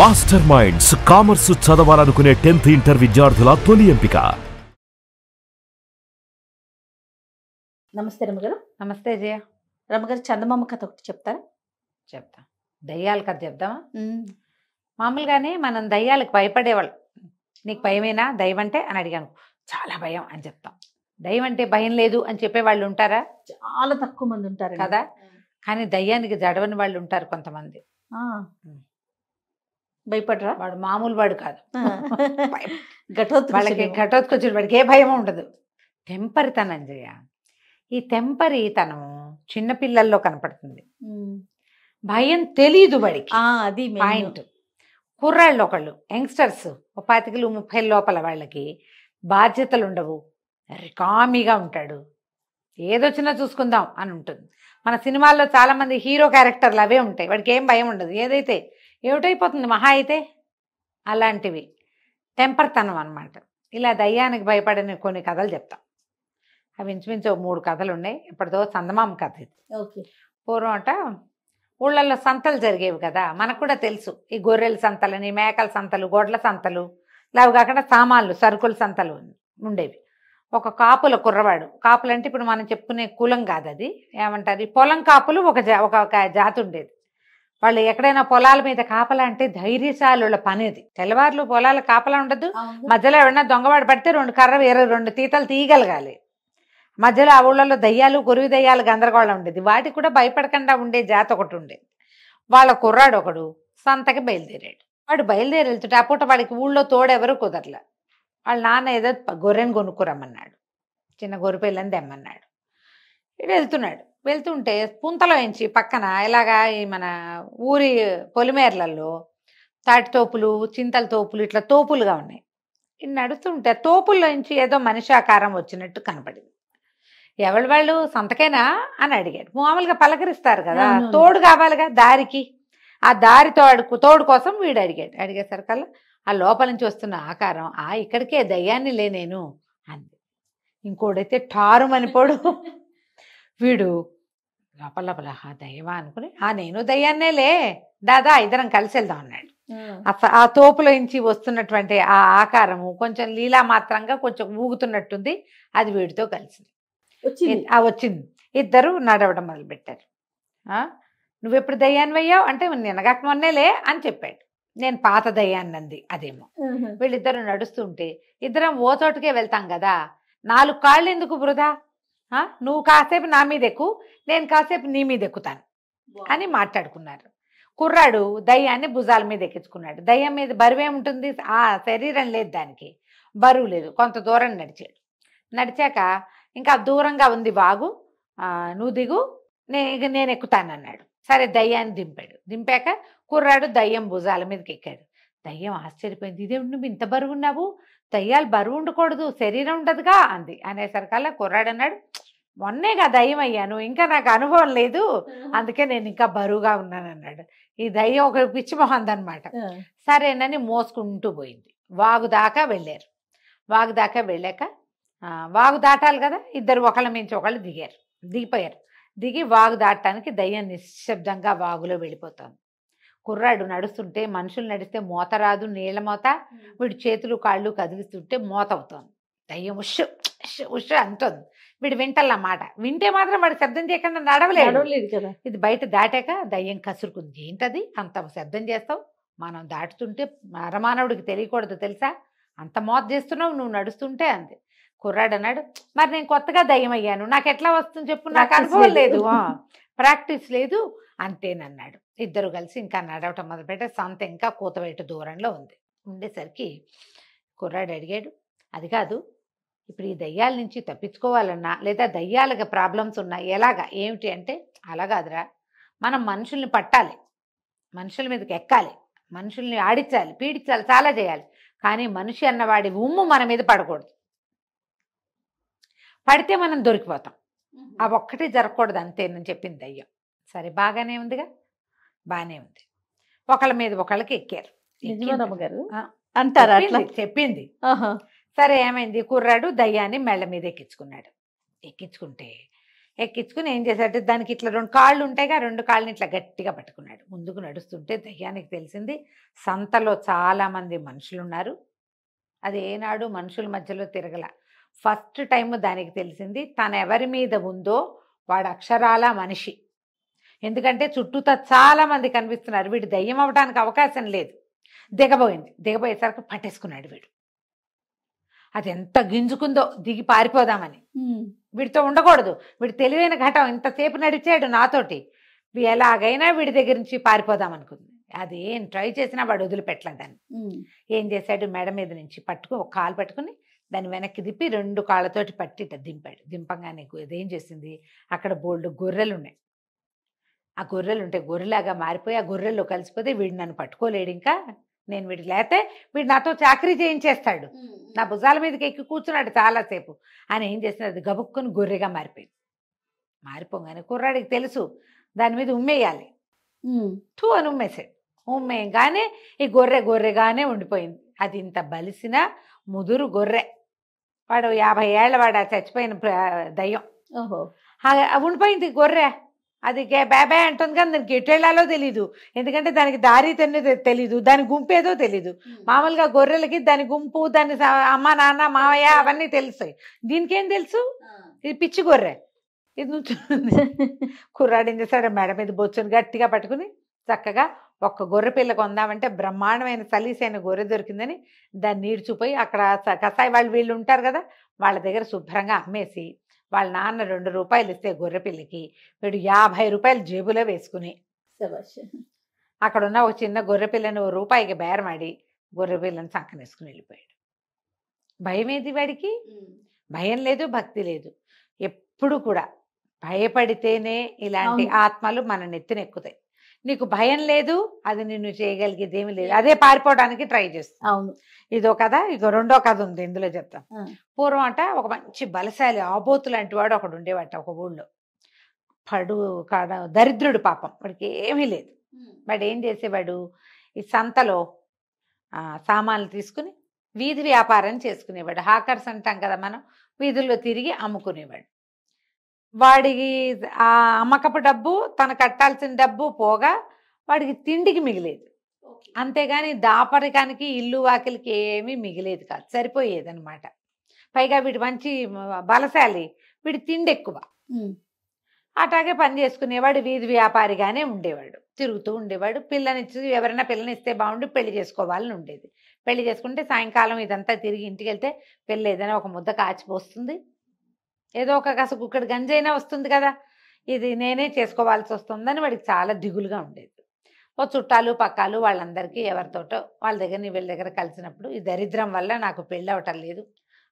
Master minds commerce చదవాలనుకునే 10th inter విద్యార్థుల తొలి ఎంపిక. నమస్తే రమగారు. నమస్తే జయ. రమగారు, చందమామ కథ ఒకటి చెప్తారా? చెప్తా. దయ్యాల కథ చెప్దామా? మామూలుగానే మనం దయ్యాలకు భయపడేవాళ్ళు. నీకు భయమేనా దయ్యం అంటే అని అడిగాను. చాలా భయం అని చెప్తాం. దయ్యం అంటే భయం లేదు అని చెప్పేవాళ్ళు ఉంటారా? చాలా తక్కువ మంది ఉంటారు కదా. కానీ దయ్యానికి జడవని వాళ్ళు ఉంటారు కొంతమంది. భయపడరా? వాడు మామూలు వాడు కాదు. వాళ్ళకి ఘటోత్కచుడు. ఘటోత్కచుడు, వాడికి ఏ భయం ఉండదు. తెంపరితనం జయ. ఈ తెంపరితనము చిన్నపిల్లల్లో కనపడుతుంది. భయం తెలీదు వాడికి. అది పాయింట్. కుర్రాళ్ళు ఒకళ్ళు యంగ్స్టర్స్ 25-30 లోపల వాళ్ళకి బాధ్యతలు ఉండవు, కామీగా ఉంటాడు, ఏదొచ్చినా చూసుకుందాం అని ఉంటుంది. మన సినిమాల్లో చాలా మంది హీరో క్యారెక్టర్లు అవే ఉంటాయి. వాడికి ఏం భయం ఉండదు, ఏదైతే ఏమిటైపోతుంది మహా అయితే. అలాంటివి టెంపర్తనం అన్నమాట. ఇలా దయ్యానికి భయపడిన కొన్ని కథలు చెప్తాం. అవి ఇంచుమించు 3 కథలు ఉన్నాయి. ఇప్పటితో చందమామ కథ ఇది. పూర్వం అట ఊళ్ళల్లో సంతలు జరిగేవి కదా, మనకు కూడా తెలుసు. ఈ గొర్రెల సంతలని, మేకల సంతలు, గొడ్ల సంతలు, లేవు కాకుండా సామాన్లు సరుకుల సంతలు ఉండేవి. ఒక కాపుల కుర్రవాడు, కాపులు అంటే ఇప్పుడు మనం చెప్పుకునే కులం కాదు, అది ఏమంటారు, ఈ పొలం కాపులు ఒక జాతి ఉండేది. వాళ్ళు ఎక్కడైనా పొలాల మీద కాపలా అంటే ధైర్యశాలుల పనేది. తెల్లవారులు పొలాల కాపలా ఉండదు. మధ్యలో ఎవరైనా దొంగవాడు పడితే 2 కర్ర 2 తీతలు తీయగలగాలి. మధ్యలో ఆ ఊళ్ళలో దయ్యాలు, కొరివి దయ్యాలు గందరగోళం ఉండేది. వాటికి కూడా భయపడకుండా ఉండే జాతి ఒకటి ఉండేది. వాళ్ళ కుర్రాడు ఒకడు సంతకి బయలుదేరాడు. వాడు బయలుదేరి వెళ్తుంటే ఆ పూట వాడికి ఊళ్ళో తోడెవరు కుదరలే. వాళ్ళ నాన్న ఏదో గొర్రెని కొనుక్కురమ్మన్నాడు, చిన్న గొర్రె పిల్లని తెమ్మన్నాడు. ఇటు వెళ్తుంటే పుంతలో ఎంచి పక్కన ఇలాగా ఈ మన ఊరి పొలిమేర్లలో తాటి తోపులు, చింతల తోపులు, ఇట్లా తోపులుగా ఉన్నాయి. ఇన్ని నడుస్తుంటే తోపుల్లో నుంచి ఏదో మనిషి ఆకారం వచ్చినట్టు కనపడింది. ఎవరి వాళ్ళు సంతకేనా అని అడిగాడు. మామూలుగా పలకరిస్తారు కదా, తోడు కావాలిగా దారికి. ఆ దారి తోడు కోసం వీడు అడిగేసరికల్లా ఆ లోపల నుంచి వస్తున్న ఆకారం, ఇక్కడికే దయ్యాన్ని లేనేను అంది. ఇంకోడైతే ఠారు మనిపోడు. వీడు లోపల దయ్యమా అనుకుని, నేను దయ్యాన్నేలే, దాదా ఇద్దరం కలిసి వెళ్దాం అన్నాడు. ఆ తోపులో నుంచి వస్తున్నటువంటి ఆ ఆకారము కొంచెం లీలా మాత్రంగా కొంచెం ఊగుతున్నట్టుంది. అది వీడితో కలిసింది, వచ్చింది. ఇద్దరు నడవడం మొదలుపెట్టారు. నువ్వెప్పుడు దయ్యాన్ని అయ్యావు అంటే, నిన్నగాక మొన్నేలే అని చెప్పాడు. నేను పాత దయ్యాన్ని అంది అదేమో. వీళ్ళిద్దరు నడుస్తుంటే, ఇద్దరం ఓ చోటుకే వెళ్తాం కదా, 4 కాళ్ళు ఎందుకు బృధా, నువ్వు కాసేపు నా మీద ఎక్కు, నేను కాసేపు నీ మీద ఎక్కుతాను అని మాట్లాడుకున్నారు. కుర్రాడు దయ్యాన్ని భుజాల మీద ఎక్కించుకున్నాడు. దయ్యం మీద బరువేముంటుంది, శరీరం లేదు, దానికి బరువు లేదు. కొంత దూరం నడిచాక ఇంకా దూరంగా ఉంది వాగు, నువ్వు దిగు, నేను ఎక్కుతానన్నాడు. సరే దయ్యాన్ని దింపాక కుర్రాడు దయ్యం భుజాల మీదకి ఎక్కాడు. దయ్యం ఆశ్చర్యపోయింది, ఇదేమిటి నువ్వు ఇంత బరువు ఉన్నావు, దయ్యాలు బరువు ఉండకూడదు, శరీరం ఉండదుగా అంది. అనేసరికల్లా కుర్రాడు అన్నాడు, మొన్నేగా దయ్యం అయ్యాను, ఇంకా నాకు అనుభవం లేదు, అందుకే నేను ఇంకా బరువుగా ఉన్నాను అన్నాడు. ఈ దయ్యం ఒక పిచ్చి మొహం అనమాట. సరేనని మోసుకుంటూ పోయింది. వాగు దాకా వెళ్ళాక వాగు దాటాలి కదా, ఇద్దరు ఒకళ్ళ మించి ఒకళ్ళు దిగిపోయారు. దిగి వాగు దాటడానికి దయ్యం నిశ్శబ్దంగా వాగులో వెళ్ళిపోతాను. కుర్రాడు నడుస్తుంటే, మనుషులు నడిస్తే మోత రాదు, నీళ్ళ మోత. వీడి చేతులు కాళ్ళు కదిలిస్తుంటే మోత అవుతుంది. దయ్యం ఉష్ ఉష్ అంటుంది. వీడు వింటల్లన్నమాట. వింటే మాత్రం వాడు శబ్దం చేయకుండా నడవలేదు కదా. ఇది బయట దాటాక దయ్యం కసురుకుంది. ఏంటది అంత శబ్దం చేస్తావు, మనం దాటుతుంటే మరమానవుడికి తెలియకూడదు తెలుసా, అంత మోత చేస్తున్నావు నువ్వు నడుస్తుంటే అంది. కుర్రాడు అన్నాడు, మరి నేను కొత్తగా దయ్యం అయ్యాను, నాకు ఎట్లా వస్తుంది చెప్పు, నాకు అనుభవం లేదు, ప్రాక్టీస్ లేదు అంతేనన్నాడు. ఇద్దరు కలిసి ఇంకా నడవటం మొదలుపెట్టే. సంత ఇంకా కూతవేటు దూరంలో ఉండేసరికి కుర్రాడు అడిగాడు, అది కాదు, ఇప్పుడు ఈ దయ్యాల నుంచి తప్పించుకోవాలన్నా, లేదా దయ్యాలకి ప్రాబ్లమ్స్ ఉన్నా ఎలాగా ఏమిటి అంటే, అలాగాదురా, మనం మనుషుల్ని పట్టాలి, మనుషుల మీదకి ఎక్కాలి, మనుషుల్ని ఆడించాలి, పీడించాలి, చాలా చేయాలి. కానీ మనిషి అన్నవాడి ఉమ్ము మన మీద పడకూడదు. పడితే మనం దొరికిపోతాం. అవి ఒక్కటే జరగకూడదు అంతేనని చెప్పింది దయ్యం. సరే బాగానే ఉందిగా, బాగానే ఉంది. ఒకళ్ళ మీద ఒకళ్ళకి ఎక్కారు. అంటారా? చెప్పింది. సరే ఏమైంది, కుర్రాడు దయ్యాన్ని మెళ్ళ మీద ఎక్కించుకుంటే ఎక్కించుకుని ఏం చేశాడు, దానికి ఇట్లా 2 కాళ్ళు ఉంటాయిగా, 2 కాళ్ళని ఇట్లా గట్టిగా పట్టుకున్నాడు. ముందుకు నడుస్తుంటే దయ్యానికి తెలిసింది సంతలో చాలామంది మనుషులున్నారు. అది ఏనాడు మనుషుల మధ్యలో తిరగల. ఫస్ట్ టైం దానికి తెలిసింది తను ఎవరి మీద ఉందో వాడు అక్షరాల మనిషి. ఎందుకంటే చుట్టూతా చాలా మంది కనిపిస్తున్నారు, వీడు దయ్యం అవ్వడానికి అవకాశం లేదు. దిగబోయేసరికి పట్టేసుకున్నాడు వీడు. అది ఎంత గింజుకుందో దిగి పారిపోదామని. వీడితో ఉండకూడదు, వీడు తెలివైన ఘటం, ఇంతసేపు నడిచాడు నాతోటి, ఎలాగైనా వీడి దగ్గర నుంచి పారిపోదాం అనుకుంది. అది ఏం ట్రై చేసినా వాడు వదిలిపెట్టలేదు దాన్ని. ఏం చేశాడు, మెడ మీద నుంచి ఒక కాలు పట్టుకుని దాన్ని వెనక్కి తిప్పి 2 కాళ్ళతోటి పట్టి దింపాడు. దింపంగానే అదేం చేసింది, అక్కడ బోల్డ్ గొర్రెలు ఉన్నాయి. ఆ గొర్రెలు ఉంటే గొర్రెలాగా మారిపోయి ఆ గొర్రెల్లో కలిసిపోతే వీడు నన్ను పట్టుకోలేడు, ఇంకా నేను వీడికి లేతే వీడు నాతో చాకరీ చేయించేస్తాడు, నా భుజాల మీదకి ఎక్కి కూర్చున్నాడు చాలాసేపు అని ఏం చేసినది, గబుక్కుని గొర్రెగా మారిపోయింది. మారిపోగానే కుర్రాడికి తెలుసు దాని మీద ఉమ్మేయాలి. టూ అని ఉమ్మేసాడు. ఉమ్మేయగానే ఈ గొర్రెగానే ఉండిపోయింది. అది ఇంత బలిసిన ముదురు గొర్రె. వాడు 50 ఏళ్ళ వాడు, చచ్చిపోయిన దయ్యం. ఉండిపోయింది గొర్రె. అది బాబా అంటుంది కానీ దానికి ఎటు వెళ్ళాలో తెలీదు, ఎందుకంటే దానికి దారి తెలీదు, దాని గుంపు ఏదో తెలీదు. మామూలుగా గొర్రెలకి దాని గుంపు, దాని అమ్మ నాన్న మావయ్య అవన్నీ తెలుస్తాయి, దీనికేం తెలుసు, ఇది పిచ్చి గొర్రె. ఇది నుంచుంది. కుర్రాడు ఏం చేస్తాడు, మెడ మీద బొచ్చుని గట్టిగా పట్టుకుని చక్కగా ఒక్క గొర్రె పిల్ల కొందామంటే బ్రహ్మాండమైన సలీసైన గొర్రె దొరికిందని దాన్ని ఈడ్చిపోయి అక్కడ కసాయి వీళ్ళు ఉంటారు కదా, వాళ్ళ దగ్గర శుభ్రంగా అమ్మేసి వాళ్ళ నాన్న 2 రూపాయలు ఇస్తే గొర్రె పిల్లకి వీడు 50 రూపాయలు జేబులో వేసుకుని అక్కడ ఉన్న ఒక చిన్న గొర్రె పిల్లని రూపాయికి బేరమాడి గొర్రె పిల్లని సంకనేసుకుని వెళ్ళిపోయాడు. భయం ఏది వాడికి, భయం లేదు, భక్తి లేదు. ఎప్పుడు కూడా భయపడితేనే ఇలాంటి ఆత్మలు మన నెత్తినెక్కుతాయి. నీకు భయం లేదు, అది నిన్ను చేయగలిగేది ఏమి లేదు, అదే పారిపోవడానికి ట్రై చేస్తాను. అవును, ఇదో కథ. ఇక 2వ కథ ఉంది, ఇందులో చెప్తాం. పూర్వం అంట ఒక మంచి బలశాలి ఆబోతు లాంటి వాడు ఒకడు ఉండేవాట ఒక ఊళ్ళో. దరిద్రుడు పాపం, వాడికి ఏమీ లేదు. వాడు ఏం చేసేవాడు, ఈ సంతలో సామాన్లు తీసుకుని వీధి వ్యాపారం చేసుకునేవాడు. హాకర్స్ అంటాం కదా మనం, వీధుల్లో తిరిగి అమ్ముకునేవాడు. వాడికి ఆ అమ్మకపు డబ్బు, తను కట్టాల్సిన డబ్బు పోగా వాడికి తిండికి మిగిలేదు. అంతేగాని దాపరికానికి ఇల్లు వాకిలికి ఏమీ మిగిలేదు కాదు, సరిపోయేదన్నమాట. పైగా వీడు మంచి బలశాలి, వీడి తిండి ఎక్కువ. అట్లాగే పని చేసుకునేవాడు, వీధి వ్యాపారిగానే ఉండేవాడు, తిరుగుతూ ఉండేవాడు. పిల్లనిచ్చి ఎవరైనా పిల్లనిస్తే బాగుండి పెళ్లి చేసుకోవాలని ఉండేది. పెళ్లి చేసుకుంటే సాయంకాలం ఇదంతా తిరిగి ఇంటికి వెళ్తే పెళ్ళి ఏదైనా ఒక ముద్ద కాచిపోస్తుంది, ఏదో ఒక కాసు కుక్కడి గంజైనా వస్తుంది కదా, ఇది నేనే చేసుకోవాల్సి వస్తుందని వాడికి చాలా దిగులుగా ఉండేది. ఓ చుట్టాలు పక్కాలు వాళ్ళందరికీ ఎవరితోటో వాళ్ళ దగ్గర వీళ్ళ దగ్గర కలిసినప్పుడు ఈ దరిద్రం వల్ల నాకు పెళ్ళి అవటం లేదు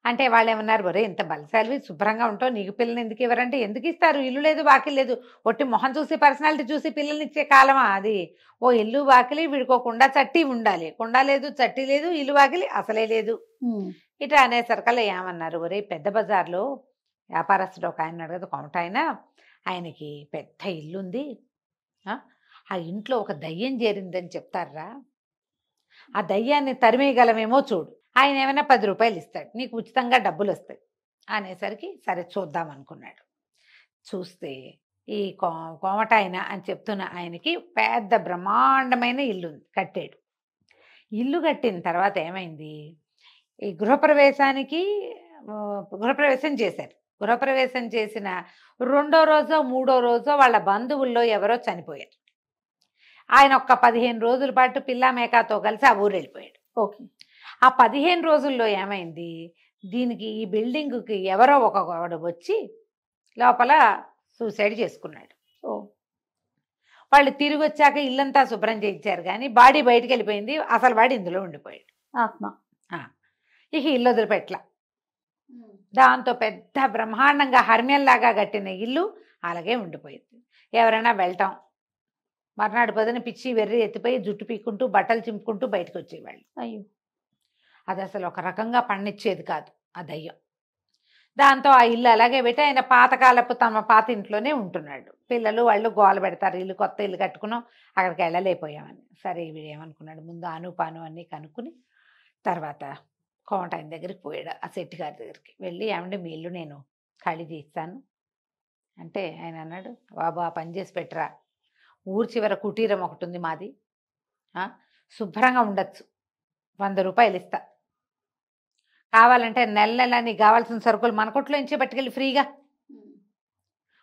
అంటే వాళ్ళు ఏమన్నారు, ఒరే ఇంత బలశాలివి శుభ్రంగా ఉంటావు, నీకు పిల్లల్ని ఎందుకు ఇవ్వరంటే, ఎందుకు ఇస్తారు, ఇల్లు లేదు వాకిలి లేదు, ఒట్టి మొహం చూసి పర్సనాలిటీ చూసి పిల్లల్ని ఇచ్చే కాలమా అది. ఓ ఇల్లు వాకిలి వీడుకోకుండా చట్టి ఉండాలి, కుండా లేదు చట్టి లేదు, ఇల్లు వాకిలి అసలే లేదు. ఇట్లా అనేసరికల్లా ఏమన్నారు, ఒరే పెద్ద బజార్లో వ్యాపారస్తుడు ఒక ఆయన ఉన్నాడు కదా, కొమట ఆయనకి పెద్ద ఇల్లుంది, ఆ ఇంట్లో ఒక దయ్యం చేరిందని చెప్తారా, ఆ దయ్యాన్ని తరిమేయగలమేమో చూడు, ఆయన ఏమైనా 10 రూపాయలు ఇస్తాడు, నీకు ఉచితంగా డబ్బులు వస్తాయి అనేసరికి సరే చూద్దాం అనుకున్నాడు. చూస్తే ఈ కోమట ఆయన అని చెప్తున్న ఆయనకి పెద్ద బ్రహ్మాండమైన ఇల్లు కట్టాడు. ఇల్లు కట్టిన తర్వాత ఏమైంది, ఈ గృహప్రవేశం చేశారు. గృహప్రవేశం చేసిన 2వ రోజో 3వ రోజో వాళ్ళ బంధువుల్లో ఎవరో చనిపోయారు. ఆయన ఒక్క 15 రోజుల పాటు పిల్ల మేకాతో కలిసి ఆ ఊరు వెళ్ళిపోయాడు. ఓకే, ఆ 15 రోజుల్లో ఏమైంది, దీనికి ఈ బిల్డింగ్కి ఎవరో ఒకడు వచ్చి లోపల సూసైడ్ చేసుకున్నాడు. వాళ్ళు తిరిగి వచ్చాక ఇల్లంతా శుభ్రం చేయించారు కానీ బాడీ బయటికి వెళ్ళిపోయింది, అసలు వాడు ఇందులో ఉండిపోయాడు ఆత్మ. ఇక ఇల్లు వదిలిపెట్ల. దాంతో పెద్ద బ్రహ్మాండంగా హర్మ్యంలాగా కట్టిన ఇల్లు అలాగే ఉండిపోయింది. ఎవరైనా వెళ్ళటం, మర్నాడు పొద్దున పిచ్చి వెర్రి ఎత్తిపోయి జుట్టు పీక్కుంటూ బట్టలు చింపుకుంటూ బయటకు వచ్చేవాళ్ళు. అయ్యో, అది అసలు ఒక రకంగా పండిచ్చేది కాదు ఆ దయ్యం. దాంతో ఆ ఇల్లు అలాగే పెట్టి ఆయన పాతకాలపు తమ పాత ఇంట్లోనే ఉంటున్నాడు. పిల్లలు వాళ్ళు గోల పెడతారు, ఇల్లు కొత్త ఇల్లు కట్టుకున్నాం అక్కడికి వెళ్ళలేకపోయామని. సరే వీడు ఏమనుకున్నాడు, ముందు అనుపాను అన్నీ కనుక్కుని తర్వాత కోమట ఆయన దగ్గరికి పోయాడు. ఆ శెట్టి గారి దగ్గరికి వెళ్ళి, ఏమంటే మీ ఇల్లు నేను ఖాళీ చేస్తాను, అంటే ఆయన అన్నాడు, బాబు ఆ పని చేసి పెట్టరా, ఊరి చివర కుటీరం ఒకటి ఉంది మాది, శుభ్రంగా ఉండొచ్చు, 100 రూపాయలు ఇస్తా, కావాలంటే నెల నెల నీకు కావాల్సిన సరుకులు మన కొట్లో నుంచే పట్టుకెళ్ళి ఫ్రీగా,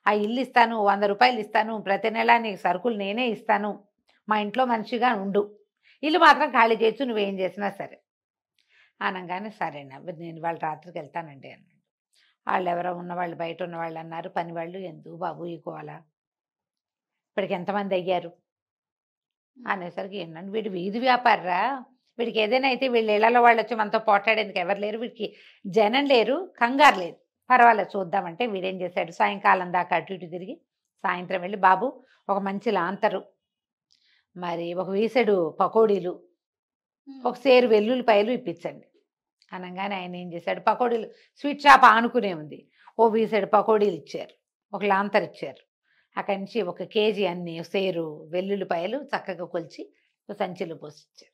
ఆ ఇల్లు ఇస్తాను, 100 రూపాయలు ఇస్తాను, ప్రతి నెల నీకు సరుకులు నేనే ఇస్తాను, మా ఇంట్లో మనిషిగా ఉండు, ఇల్లు మాత్రం ఖాళీ చేయొచ్చు, నువ్వేం చేసినా సరే అనగానే సరేనా నేను వాళ్ళ రాత్రికి వెళ్తానండి అన్నాడు. వాళ్ళు ఎవరో ఉన్నవాళ్ళు, బయట ఉన్నవాళ్ళు అన్నారు, పని వాళ్ళు, ఎందుకు బాబు ఈ గోల, ఇప్పటికి ఎంతమంది అయ్యారు అనేసరికి, ఏంటంటే వీడు వీధి వ్యాపారరా, వీడికి ఏదైనా అయితే వీళ్ళు ఇళ్లలో వాళ్ళు వచ్చి మనతో పోట్లాడేందుకు ఎవరు లేరు, వీడికి జనం లేరు, కంగారు లేదు, పర్వాలేదు చూద్దామంటే వీడేం చేశాడు, సాయంకాలం దాకా అటు ఇటు తిరిగి సాయంత్రం వెళ్ళి, బాబు ఒక మంచి లాంతరు, మరి ఒక వీసెడు పకోడీలు, ఒక సేరు వెల్లుల్లిపాయలు ఇప్పించండి అనగానే ఆయన ఏం చేశాడు, పకోడీలు స్వీట్ షాప్ ఆనుకునే ఉంది, ఓ వీసెడు పకోడీలు ఇచ్చారు, ఒక లాంతర్ ఇచ్చారు, అక్కడి నుంచి 1 కేజీ అన్ని సేరు వెల్లుల్లిపాయలు చక్కగా కొలిచి సంచిలో పోసిచ్చారు.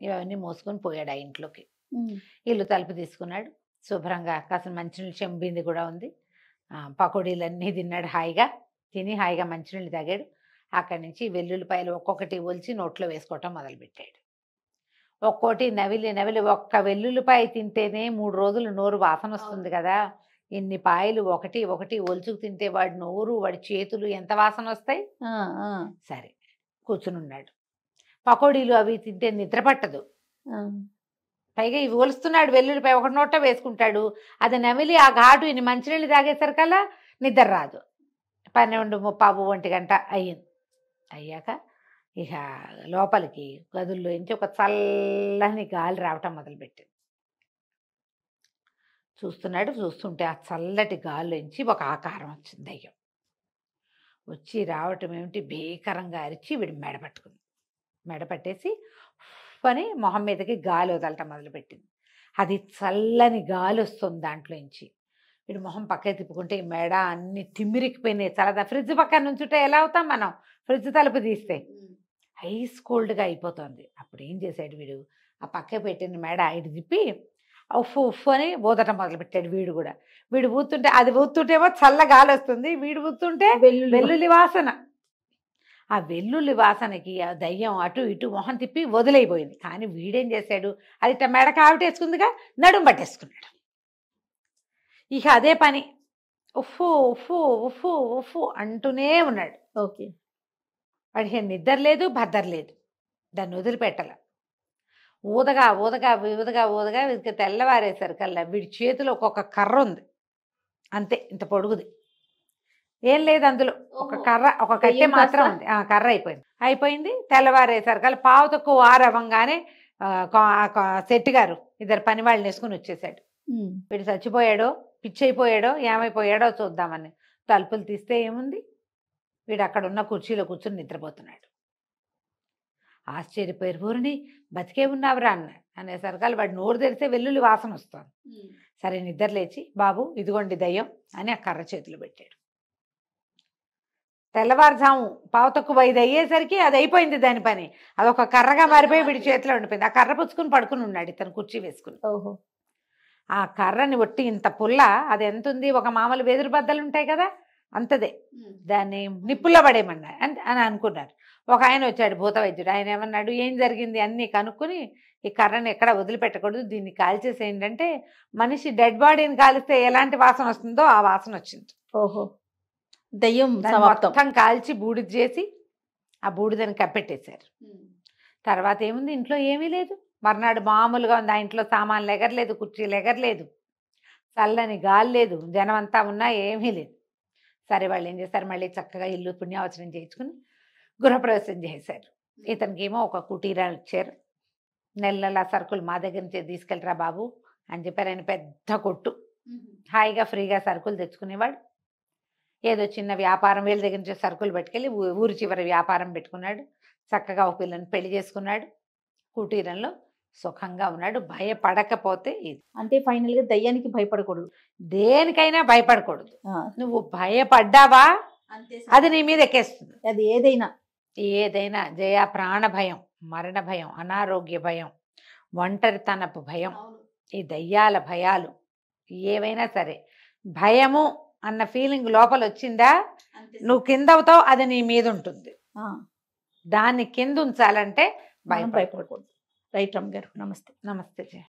ఇవన్నీ మోసుకొని పోయాడు ఆ ఇంట్లోకి. ఇల్లు తలుపు తీసుకున్నాడు, శుభ్రంగా కాసిన మంచినీళ్ళు చెంబింది కూడా ఉంది, పకోడీలన్నీ తిన్నాడు, హాయిగా తిని హాయిగా మంచినీళ్ళు తాగాడు. అక్కడి నుంచి వెల్లుల్లిపాయలు ఒక్కొక్కటి ఒలిచి నోట్లో వేసుకోవటం మొదలుపెట్టాడు. ఒక్కోటి నవిలి నవిలి, ఒక్క వెల్లుల్లిపాయ తింటేనే 3 రోజులు నోరు వాసన వస్తుంది కదా, ఇన్ని పాయలు ఒకటి ఒకటి ఒలుచుకు తింటే వాడి నోరు, వాడి చేతులు ఎంత వాసన వస్తాయి. సరే కూర్చునున్నాడు, పకోడీలు అవి తింటే నిద్ర పట్టదు, పైగా ఇవి ఒలుస్తున్నాడు, వెల్లుల్లిపాయ ఒకటి నోట వేసుకుంటాడు, అది నమిలి ఆ ఘాటు ఇన్ని మంచినీళ్ళు తాగేసరికల్లా నిద్ర రాదు. 12:30 గంట అయ్యింది. అయ్యాక ఇక లోపలికి గదుల్లో నుంచి ఒక చల్లని గాలి రావటం మొదలుపెట్టింది. చూస్తున్నాడు, చూస్తుంటే ఆ చల్లటి గాలిలోంచి ఒక ఆకారం వచ్చింది, దయ్యం వచ్చి రావటం ఏమిటి, భీకరంగా అరిచి వీడి మెడ పట్టుకుంది, మెడ పట్టేసి అని మొహం మీదకి గాలి వదలటం మొదలుపెట్టింది. అది చల్లని గాలి వస్తుంది దాంట్లోంచి, వీడు మొహం పక్కకి తిప్పుకుంటే ఈ మెడ అన్ని తిమ్మిరికిపోయినాయి. చల్లదా, ఫ్రిడ్జ్ పక్కన నుంచుంటే ఎలా అవుతాం మనం, ఫ్రిడ్జ్ తలుపు తీస్తే ఐస్ కోల్డ్గా అయిపోతుంది. అప్పుడు ఏం చేశాడు వీడు, ఆ పక్క పెట్టిన మెడ ఇటు తిప్పి ఉఫ్ ఉఫ్ అని ఊదటం మొదలుపెట్టాడు. వీడు కూడా, వీడు ఊతుంటే అది ఊతుంటేమో చల్ల గాలి వస్తుంది, వీడు ఊతుంటే వెల్లుల్లి వాసన. ఆ వెల్లుల్లి వాసనకి ఆ దయ్యం అటు ఇటు మొహం తిప్పి వదిలేయిపోయింది. కానీ వీడేం చేశాడు, అది ఇట్లా మెడ కావిటేసుకుందిగా, నడుము పట్టేసుకున్నాడు. ఇక అదే పని ఉఫ్ఫు ఉఫ్ఫు ఉఫ్ఫు ఉఫ్ఫు అంటూనే ఉన్నాడు. ఓకే, వాడికి నిద్ర లేదు, భద్ర లేదు, దాన్ని వదిలిపెట్టాల. ఊదగా ఊదగా ఊదగా ఊదగా వీడికి తెల్లవారేసరికల్లా వీడి చేతిలో ఒక్కొక్క కర్ర ఉంది, అంతే ఇంత పొడుగుది, ఏం లేదు అందులో, ఒక కర్ర, ఒక కట్టె మాత్రం ఉంది, కర్ర అయిపోయింది. తెల్లవారేసరికల్లా పావు తక్కువ 6 అవ్వంగానే శెట్టి గారు 2 పని వాళ్ళని వేసుకుని వచ్చేసాడు. వీడు చచ్చిపోయాడో పిచ్చి అయిపోయాడో ఏమైపోయాడో చూద్దామని తలుపులు తీస్తే ఏముంది, వీడు అక్కడ ఉన్న కుర్చీలో కూర్చుని నిద్రపోతున్నాడు. ఆశ్చర్యపోయారు, ఊరిని బతికే ఉన్నావురా అనేసరికల్లా వాడు నోరు తెరిస్తే వెల్లుల్లి వాసన వస్తుంది. సరే నిద్ర లేచి, బాబు ఇదిగోండి దయ్యం అని ఆ కర్ర చేతిలో పెట్టాడు. తెల్లవారుజాము పావు తక్కువ 5 అయ్యేసరికి అది అయిపోయింది దాని పని, అదొక కర్రగా మారిపోయి వీడి చేతిలో ఉండిపోయింది. ఆ కర్ర పుచ్చుకుని పడుకుని ఉన్నాడు ఇతను కుర్చీ వేసుకుని. ఓహో, ఆ కర్రని ఒట్టి ఇంత పుల్ల, అది ఎంత ఉంది, ఒక మామూలు వెదురు బద్దలు ఉంటాయి కదా అంతదే, దాన్ని నిప్పుల్లో పడేయమన్నారు అని అనుకున్నారు. ఒక ఆయన వచ్చాడు, భూత వైద్యుడు. ఆయన ఏమన్నాడు, ఏం జరిగింది అన్నీ కనుక్కొని, ఈ కర్రని ఎక్కడ వదిలిపెట్టకూడదు, దీన్ని కాల్చేసి ఏంటంటే మనిషి డెడ్ బాడీని కాలిస్తే ఎలాంటి వాసన వస్తుందో ఆ వాసన వచ్చింది. ఓహో, దయ్యం మొత్తం కాల్చి బూడిద చేసి ఆ బూడిదని కప్పెట్టేశారు. తర్వాత ఏముంది, ఇంట్లో ఏమీ లేదు, మర్నాడు మామూలుగా ఉంది, ఆ ఇంట్లో సామాన్లు ఎగరలేదు, కుర్చీలు ఎగరలేదు, చల్లని గాలి లేదు, జనం అంతా ఉన్నా ఏమీ లేదు. సరే వాళ్ళు ఏం చేస్తారు, మళ్ళీ చక్కగా ఇల్లు పుణ్యావచనం చేయించుకుని గృహప్రవేశం చేశారు. ఇతనికి ఏమో ఒక కుటీరాలు ఇచ్చారు, నెల సరుకులు మా దగ్గర నుంచి తీసుకెళ్ళరా బాబు అని చెప్పారు. ఆయన పెద్ద కొట్టు, హాయిగా ఫ్రీగా సరుకులు తెచ్చుకునేవాడు. ఏదో చిన్న వ్యాపారం వీళ్ళ దగ్గర నుంచి సరుకులు పట్టుకెళ్ళి ఊరి చివరి వ్యాపారం పెట్టుకున్నాడు. చక్కగా ఒక పిల్లని పెళ్లి చేసుకున్నాడు, కుటీరంలో సుఖంగా ఉన్నాడు. భయపడకపోతే ఇది అంటే ఫైనల్ గా దయ్యానికి భయపడకూడదు, దేనికైనా భయపడకూడదు. నువ్వు భయపడ్డావా అది నీ మీద ఎక్కేస్తుంది. అది ఏదైనా జయ, ప్రాణ భయం, మరణ భయం, అనారోగ్య భయం, ఒంటరితనపు భయం, ఈ దయ్యాల భయాలు ఏవైనా సరే, భయము అన్న ఫీలింగ్ లోపల వచ్చిందా నువ్వు కింద అవుతావు, అది నీ మీద ఉంటుంది. ఆ, దాన్ని కింద ఉంచాలంటే మనం భయపడకూడదు. రైట్ రమ్య గారు, నమస్తే. నమస్తే.